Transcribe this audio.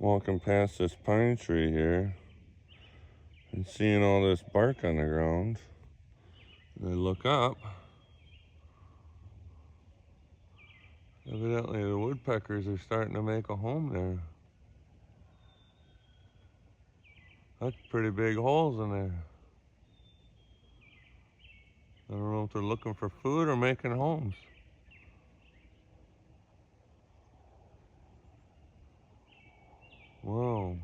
walking past this pine tree here and seeing all this bark on the ground. And I look up. Evidently the woodpeckers are starting to make a home there. That's pretty big holes in there. I don't know if they're looking for food or making homes. Wow.